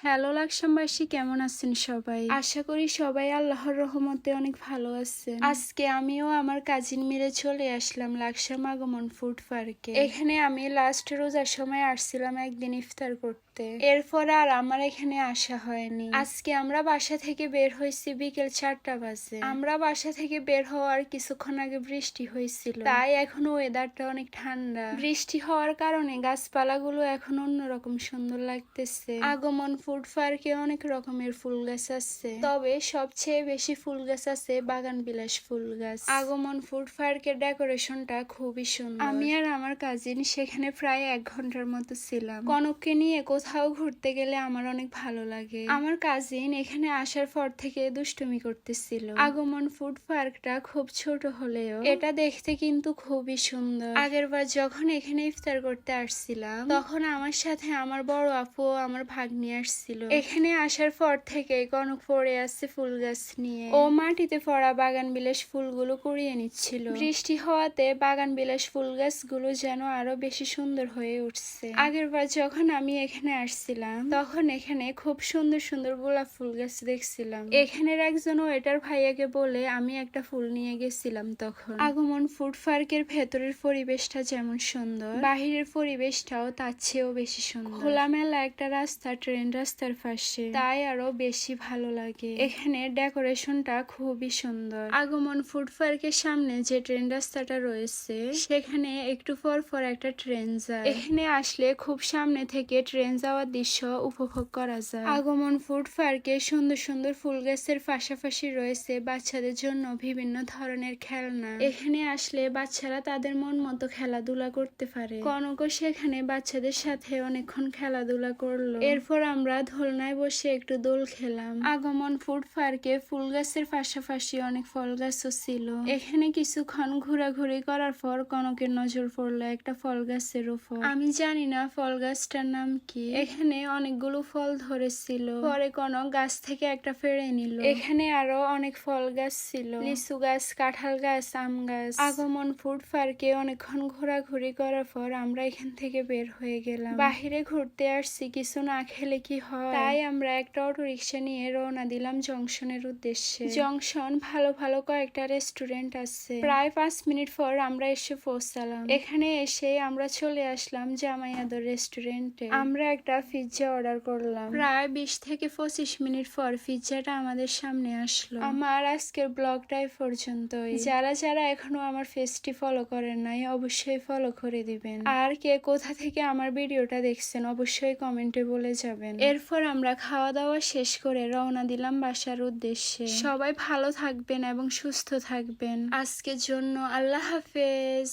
Hello লাকসামবাসী, কেমন আছেন সবাই? আশা করি সবাই আল্লাহর রহমতে অনেক ভালো আছেন। আজকে আমিও আমার কাজিন মিলে চলে আসলাম লাকসাম আগমন ফুড পার্কে। এখানে আমি লাস্ট রোজার সময় আসছিলাম একদিন ইফতার করতে, এরপর আর আমার এখানে আসা হয়নি। আজকে আমরা বাসা থেকে বের হয়েছি বিকেল 4টা বাজে। আমরা বাসা থেকে বের হওয়ার কিছুক্ষণ আগে বৃষ্টি হয়েছিল, তাই এখনো ওয়েদারটা অনেক ঠান্ডা। বৃষ্টি হওয়ার কারণে গাছপালাগুলো এখন অন্যরকম সুন্দর লাগতেছে। আগমন ফুড পার্কে অনেক রকমের ফুল গাছ আছে, তবে সবচেয়ে বেশি ফুল গাছ আছে বাগান বিলাস ফুল গাছ। আগমন ফুড পার্কের ডেকোরেশনটা খুবই সুন্দর। আমি আর আমার কাজিন সেখানে প্রায় 1 ঘন্টার মতো ছিলাম। কনককে নিয়ে কোথাও ঘুরতে গেলে আমার অনেক ভালো লাগে। আমার কাজিন এখানে আসার পর থেকে দুষ্টুমি করতেছিল। আগমন ফুড পার্কটা খুব ছোট হলেও এটা দেখতে কিন্তু খুবই সুন্দর। আগেরবার যখন এখানে ইফতার করতে আসছিলাম তখন আমার সাথে আমার বড় আপু আমার ভাগ্নি আসছিল। এখানে আসার পর থেকে কনক পড়ে আসছে ফুল গাছ নিয়ে। ও মাটিতে পড়া বাগান বিলাস ফুলগুলো কুড়িয়ে নিচ্ছিল। বৃষ্টি হওয়াতে বাগান বিলাস ফুল গাছগুলো যেন আরো বেশি সুন্দর হয়ে উঠছে। আগেরবার যখন আমি এখানে আসছিলাম তখন এখানে খুব সুন্দর সুন্দর গোলাপ ফুল গাছ দেখছিলাম। এখানের একজন ওয়েটার ভাইয়াকে বলে আমি একটা ফুল নিয়ে গেছিলাম। তখন আগমন ফুড পার্কের ভেতরের পরিবেশটা যেমন সুন্দর, বাহিরের পরিবেশটাও তার চেয়েও বেশি সুন্দর। খোলামেলা একটা রাস্তা, ট্রেন রাস্তার পাশে, তাই আরো বেশি ভালো লাগে। এখানে ডেকোরেশনটা খুবই সুন্দর। আগমন ফুড পার্কের সামনে যে ট্রেন রাস্তাটা রয়েছে সেখানে একটু পর পর একটা ট্রেন যায়। এখানে আসলে খুব সামনে থেকে ট্রেন যাওয়ার দৃশ্য উপভোগ করা যায়। আগমন ফুড পার্কে সুন্দর সুন্দর ফুল গাছের পাশাপাশি রয়েছে বাচ্চাদের জন্য বিভিন্ন ধরনের খেলনা। এখানে আসলে বাচ্চারা তাদের মন মতো খেলাধুলা করতে পারে। কনকও সেখানে বাচ্চাদের সাথে অনেকক্ষণ খেলাধুলা করলো। এরপর আমরা দোলনায় বসে একটু দোল খেলাম। আগমন ফুড পার্কে ফুল গাছের পাশাপাশি অনেক ফল গাছও ছিল। এখানে কিছুক্ষণ ঘোরাঘুরি করার পর কনকের নজর পড়লো একটা ফল গাছের উপর। আমি জানি না ফল গাছটার নাম কি। এখানে অনেকগুলো ফল ধরেছিল, পরে কনক গাছ থেকে একটা পেড়ে নিল। এখানে আরো অনেক ফল গাছ ছিল, লিচু গাছ, কাঁঠাল গাছ, আম গাছ। আগমন ফুড পার্কে অনেকক্ষণ ঘোরাঘুরি করার পর আমরা এখান থেকে বের হয়ে গেলাম। বাহিরে ঘুরতে আসছি, কিছু না খেলে কি হয়, তাই আমরা একটা অটো রিক্সা নিয়ে রওনা দিলাম জংশনের উদ্দেশ্যে। জংশন ভালো ভালো কয়েকটা রেস্টুরেন্ট আছে। প্রায় 5 মিনিট পর আমরা এসে পৌঁছালাম। এখানে এসে আমরা চলে আসলাম জামাইয়াদর রেস্টুরেন্টে। আমরা একটা পিৎজা অর্ডার করলাম। প্রায় 20 থেকে 25 মিনিট পর পিৎজাটা আমাদের সামনে আসলো। আমার আজকের ব্লগটা এই পর্যন্তই। যারা যারা এখনো আমার পেজটি ফলো করেন নাই অবশ্যই ফলো করে দিবেন। আর কে কোথা থেকে আমার ভিডিওটা দেখছেন অবশ্যই কমেন্টে বলে যাবেন। এরপর আমরা খাওয়া দাওয়া শেষ করে রওনা দিলাম বাসার উদ্দেশ্যে। সবাই ভালো থাকবেন এবং সুস্থ থাকবেন। আজকের জন্য আল্লাহ হাফেজ।